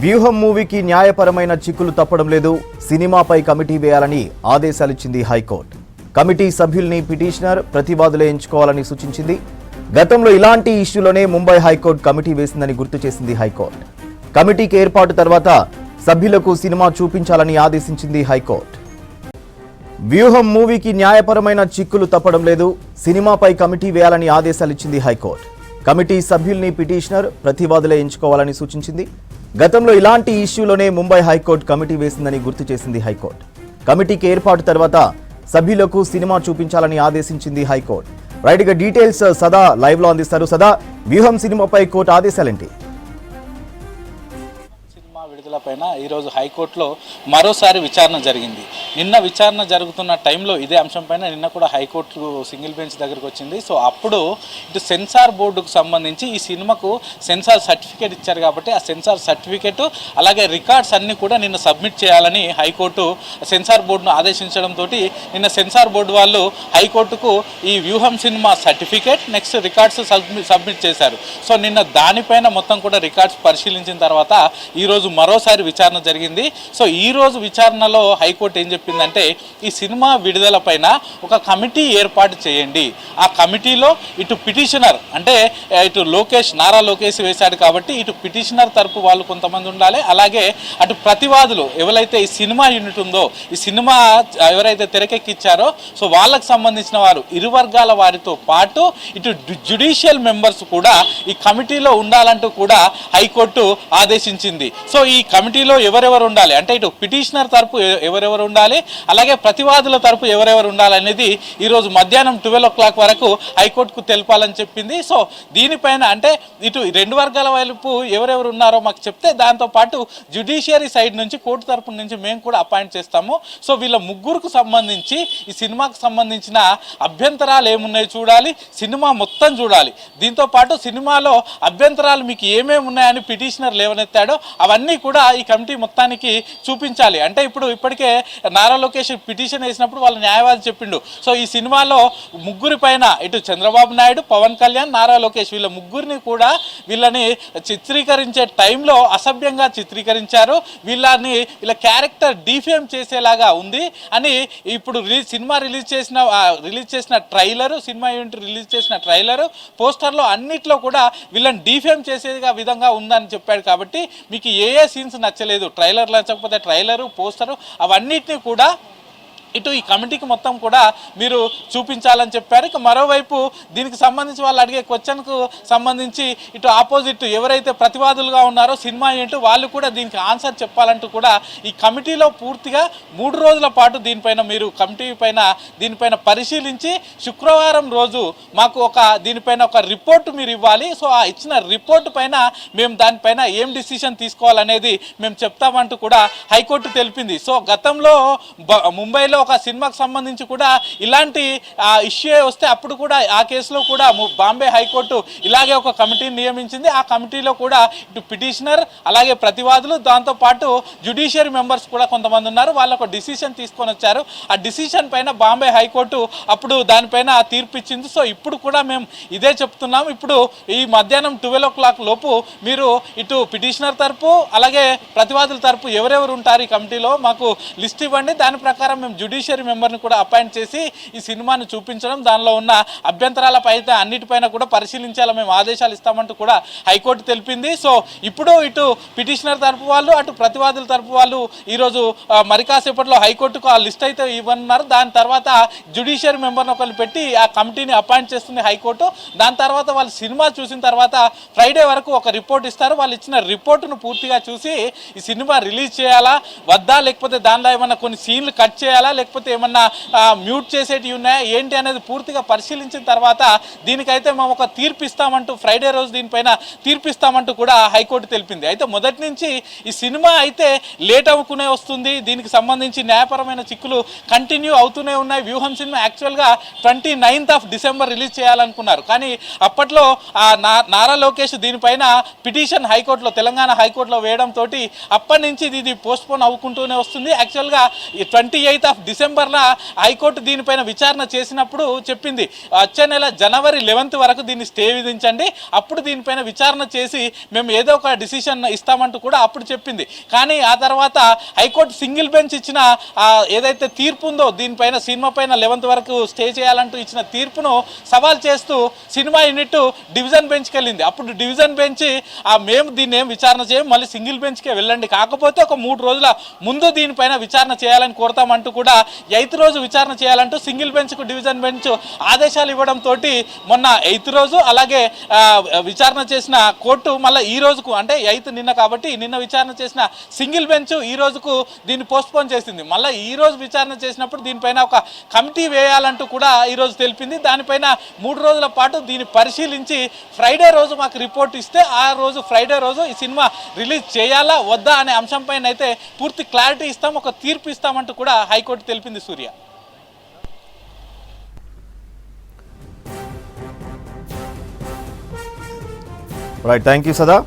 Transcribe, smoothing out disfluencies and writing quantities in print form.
వ్యూహం మూవీకి న్యాయపరమైన చిక్కులు తప్పడం లేదు. సినిమాపై కమిటీ వేయాలని ఆదేశాలిచ్చింది హైకోర్టు. కమిటీ సభ్యుల్ని పిటిషనర్, ప్రతివాదులే ఎంచుకోవాలని సూచించింది. గతంలో ఇలాంటి ఇష్యూలోనే ముంబై హైకోర్టు కమిటీ వేసిందని గుర్తు చేసింది హైకోర్టు. కమిటీకి ఏర్పాటు తర్వాత సభ్యులకు సినిమా చూపించాలని ఆదేశించింది హైకోర్టు. వ్యూహం మూవీకి న్యాయపరమైన చిక్కులు తప్పడం లేదు. సినిమాపై కమిటీ వేయాలని ఆదేశాలిచ్చింది హైకోర్టు. కమిటీ సభ్యుల్ని పిటిషనర్, ప్రతివాదులే ఎంచుకోవాలని సూచించింది. గతంలో ఇలాంటి ఇష్యూలోనే ముంబై హైకోర్టు కమిటీ వేసిందని గుర్తు చేసింది హైకోర్టు. కమిటీకి ఏర్పాటు తర్వాత సభ్యులకు సినిమా చూపించాలని ఆదేశించింది హైకోర్టు. రైట్ గా డీటెయిల్స్ సదా లైవ్ లో అందిస్తారు. సదా, వ్యూహం సినిమాపై కోర్టు ఆదేశాలేంటి? విడుదలపైన ఈరోజు హైకోర్టులో మరోసారి విచారణ జరిగింది. నిన్న విచారణ జరుగుతున్న టైంలో ఇదే అంశంపైన నిన్న కూడా హైకోర్టు సింగిల్ బెంచ్ దగ్గరకు వచ్చింది. సో అప్పుడు ఇటు సెన్సార్ బోర్డుకు సంబంధించి ఈ సినిమాకు సెన్సార్ సర్టిఫికేట్ ఇచ్చారు కాబట్టి ఆ సెన్సార్ సర్టిఫికేట్ అలాగే రికార్డ్స్ అన్నీ కూడా నిన్న సబ్మిట్ చేయాలని హైకోర్టు సెన్సార్ బోర్డును ఆదేశించడంతో నిన్న సెన్సార్ బోర్డు వాళ్ళు హైకోర్టుకు ఈ వ్యూహం cinema certificate next records submit చేశారు. సో నిన్న దానిపైన మొత్తం కూడా రికార్డ్స్ పరిశీలించిన తర్వాత ఈరోజు మరోసారి విచారణ జరిగింది. సో ఈరోజు విచారణలో హైకోర్టు ఏం చెప్పిందంటే ఈ సినిమా విడుదల పైన ఒక కమిటీ ఏర్పాటు చేయండి. ఆ కమిటీలో ఇటు పిటిషనర్ అంటే ఇటు నారా లోకేష్ వేశాడు కాబట్టి ఇటు పిటిషనర్ తరపు వాళ్ళు కొంతమంది ఉండాలి. అలాగే అటు ప్రతివాదులు ఎవరైతే ఈ సినిమా యూనిట్ ఉందో ఈ సినిమా ఎవరైతే తెరకెక్కించారో సో వాళ్ళకు సంబంధించిన వారు ఇరు వర్గాల వారితో పాటు ఇటు జ్యుడిషియల్ మెంబర్స్ కూడా ఈ కమిటీలో ఉండాలంటూ కూడా హైకోర్టు ఆదేశించింది. సో ఈ కమిటీలో ఎవరెవరు ఉండాలి అంటే ఇటు పిటిషనర్ తరపు ఎవరెవరు ఉండాలి, అలాగే ప్రతివాదుల తరపు ఎవరెవరు ఉండాలి అనేది ఈరోజు మధ్యాహ్నం 12 o'clock వరకు హైకోర్టుకు తెలపాలని చెప్పింది. సో దీనిపైన అంటే ఇటు రెండు వర్గాల వైపు ఎవరెవరు ఉన్నారో మాకు చెప్తే దాంతోపాటు జ్యుడిషియరీ సైడ్ నుంచి కోర్టు తరపు నుంచి మేము కూడా అపాయింట్ చేస్తాము. సో వీళ్ళ ముగ్గురుకు సంబంధించి ఈ సినిమాకు సంబంధించిన అభ్యంతరాలు ఏమున్నాయో చూడాలి, సినిమా మొత్తం చూడాలి. దీంతోపాటు సినిమాలో అభ్యంతరాలు మీకు ఏమేమి ఉన్నాయని పిటిషనర్ లేవనెత్తాడో అవన్నీ కూడా ఈ కమిటీ మొత్తానికి చూపించాలి. అంటే ఇప్పటికే నారా లోకేష్ పిటిషన్ వేసినప్పుడు వాళ్ళ న్యాయవాది చెప్పిండు. సో ఈ సినిమాలో ముగ్గురి పైన ఇటు చంద్రబాబు నాయుడు, పవన్ కళ్యాణ్, నారా లోకేష్ వీళ్ళ ముగ్గురిని కూడా వీళ్ళని చిత్రీకరించే టైంలో అసభ్యంగా చిత్రీకరించారు, వీళ్ళ క్యారెక్టర్ డిఫేమ్ చేసేలాగా ఉంది అని ఇప్పుడు సినిమా రిలీజ్ చేసిన ట్రైలరు, సినిమా యూనిట్ రిలీజ్ చేసిన ట్రైలరు, పోస్టర్లో అన్నిట్లో కూడా వీళ్ళని డిఫేమ్ చేసేదిగా విధంగా ఉందని చెప్పాడు. కాబట్టి మీకు ఏ సీన్స్ నచ్చలేదు, ట్రైలర్ నచ్చకపోతే ట్రైలరు, పోస్టరు అవన్నిటిని కూడా ఇటు ఈ కమిటీకి మొత్తం కూడా మీరు చూపించాలని చెప్పారు. ఇక మరోవైపు దీనికి సంబంధించి వాళ్ళు అడిగే క్వశ్చన్కు సంబంధించి ఇటు ఆపోజిట్ ఎవరైతే ప్రతివాదులుగా ఉన్నారో సినిమా ఏంటో వాళ్ళు కూడా దీనికి ఆన్సర్ చెప్పాలంటూ కూడా ఈ కమిటీలో పూర్తిగా 3 రోజుల పాటు దీనిపైన పరిశీలించి శుక్రవారం రోజు మాకు దీనిపైన ఒక రిపోర్టు మీరు ఇవ్వాలి. సో ఆ ఇచ్చిన రిపోర్టు పైన మేము దానిపైన ఏం డిసిషన్ తీసుకోవాలనేది మేము చెప్తామంటూ కూడా హైకోర్టు తెలిపింది. సో గతంలో ముంబైలో ఒక సినిమాకు సంబంధించి కూడా ఇలాంటి ఇష్యూ వస్తే అప్పుడు కూడా ఆ కేసులో కూడా బాంబే హైకోర్టు ఇలాగే ఒక కమిటీని నియమించింది. ఆ కమిటీలో కూడా ఇటు పిటిషనర్ అలాగే ప్రతివాదులు దాంతోపాటు జ్యుడిషియరీ మెంబర్స్ కూడా కొంతమంది ఉన్నారు. వాళ్ళు ఒక డిసిషన్ తీసుకొని వచ్చారు. ఆ డిసిషన్ పైన బాంబే హైకోర్టు అప్పుడు దానిపైన తీర్పు ఇచ్చింది. సో ఇప్పుడు కూడా మేము ఇదే చెప్తున్నాం. ఇప్పుడు ఈ మధ్యాహ్నం 12 o'clock లోపు మీరు ఇటు పిటిషనర్ తరపు అలాగే ప్రతివాదుల తరపు ఎవరెవరు ఉంటారు ఈ కమిటీలో మాకు లిస్ట్ ఇవ్వండి. దాని ప్రకారం మేము జ్యుడిషియరీ మెంబర్ని కూడా అపాయింట్ చేసి ఈ సినిమాను చూపించడం, దానిలో ఉన్న అభ్యంతరాలపై అన్నిటిపైన కూడా పరిశీలించాలని మేము ఆదేశాలు ఇస్తామంటూ కూడా హైకోర్టు తెలిపింది. సో ఇప్పుడు ఇటు పిటిషనర్ తరపు వాళ్ళు అటు ప్రతివాదుల తరపు వాళ్ళు ఈరోజు మరి కాసేపట్లో హైకోర్టుకు ఆ లిస్ట్ అయితే ఇవ్వనున్నారు. దాని తర్వాత జ్యుడిషియరీ మెంబర్ని ఒకరిని పెట్టి ఆ కమిటీని అపాయింట్ చేస్తుంది హైకోర్టు. దాని తర్వాత వాళ్ళు సినిమా చూసిన తర్వాత ఫ్రైడే వరకు ఒక రిపోర్ట్ ఇస్తారు. వాళ్ళు ఇచ్చిన రిపోర్టును పూర్తిగా చూసి ఈ సినిమా రిలీజ్ చేయాలా వద్దా, లేకపోతే దానిలో ఏమన్నా కొన్ని సీన్లు కట్ చేయాలా, లేకపోతే ఏమన్నా మ్యూట్ చేసేటివి ఉన్నాయా ఏంటి అనేది పూర్తిగా పరిశీలించిన తర్వాత దీనికైతే మేము ఒక తీర్పు ఇస్తామంటూ ఫ్రైడే రోజు దీనిపైన తీర్పు ఇస్తామంటూ కూడా హైకోర్టు తెలిపింది. అయితే మొదటి నుంచి ఈ సినిమా అయితే లేట్ అవ్వకునే వస్తుంది. దీనికి సంబంధించి న్యాయపరమైన చిక్కులు కంటిన్యూ అవుతూనే ఉన్నాయి. వ్యూహం సినిమా యాక్చువల్గా 29th December రిలీజ్ చేయాలనుకున్నారు. కానీ అప్పట్లో నారా లోకేష్ దీనిపైన పిటిషన్ తెలంగాణ హైకోర్టులో వేయడంతో అప్పటి నుంచి ఇది పోస్ట్పోన్ అవ్వుకుంటూనే వస్తుంది. యాక్చువల్గా 28th డిసెంబర్లో హైకోర్టు దీనిపైన విచారణ చేసినప్పుడు చెప్పింది వచ్చే నెల జనవరి 11 వరకు దీన్ని స్టే విధించండి, అప్పుడు దీనిపైన విచారణ చేసి మేము ఏదో ఒక డిసిషన్ ఇస్తామంటూ కూడా అప్పుడు చెప్పింది. కానీ ఆ తర్వాత హైకోర్టు సింగిల్ బెంచ్ ఇచ్చిన ఏదైతే తీర్పు ఉందో దీనిపైన సినిమా పైన 11 వరకు స్టే చేయాలంటూ ఇచ్చిన తీర్పును సవాల్ చేస్తూ సినిమా యూనిట్ డివిజన్ బెంచ్కి వెళ్ళింది. అప్పుడు డివిజన్ బెంచ్ మేము దీన్ని ఏం విచారణ చేయం, మళ్ళీ సింగిల్ బెంచ్కే వెళ్ళండి, కాకపోతే ఒక 3 రోజుల ముందు దీనిపైన విచారణ చేయాలని కోరుతామంటూ కూడా 8th రోజు విచారణ చేయాలంటూ సింగిల్ బెంచ్కు డివిజన్ బెంచ్ ఆదేశాలు ఇవ్వడంతో మొన్న 8th రోజు అలాగే విచారణ చేసిన కోర్టు మళ్ళీ ఈ రోజుకు అంటే 8th నిన్న కాబట్టి నిన్న విచారణ చేసిన సింగిల్ బెంచ్ ఈ రోజుకు దీన్ని పోస్ట్పోన్ చేసింది. మళ్ళీ ఈ రోజు విచారణ చేసినప్పుడు దీనిపైన ఒక కమిటీ వేయాలంటూ కూడా ఈరోజు తెలిపింది. దానిపైన 3 రోజుల పాటు దీన్ని పరిశీలించి ఫ్రైడే రోజు మాకు రిపోర్ట్ ఇస్తే ఆ రోజు ఫ్రైడే రోజు ఈ సినిమా రిలీజ్ చేయాలా వద్దా అనే అంశంపైన అయితే పూర్తి క్లారిటీ ఇస్తాం, ఒక తీర్పు ఇస్తామంటూ కూడా హైకోర్టు తెలిపింది. సూర్య. రైట్, థ్యాంక్ యూ సదా.